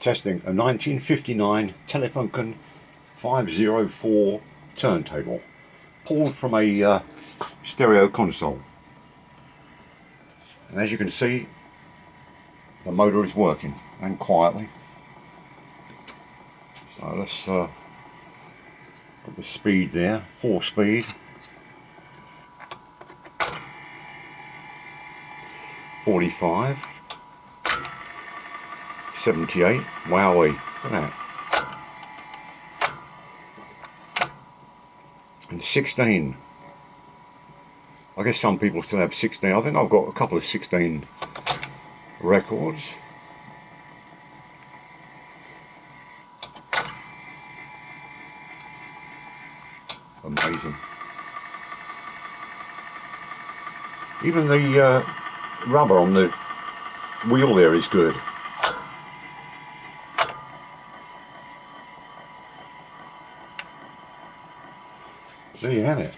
Testing a 1959 Telefunken 504 turntable, pulled from a stereo console. And as you can see, the motor is working, and quietly. So let's put the speed there, 4-speed. 45. 78. Wowee, look at that. And 16. I guess some people still have 16. I think I've got a couple of 16 records. Amazing. Even the rubber on the wheel there is good. There you have it.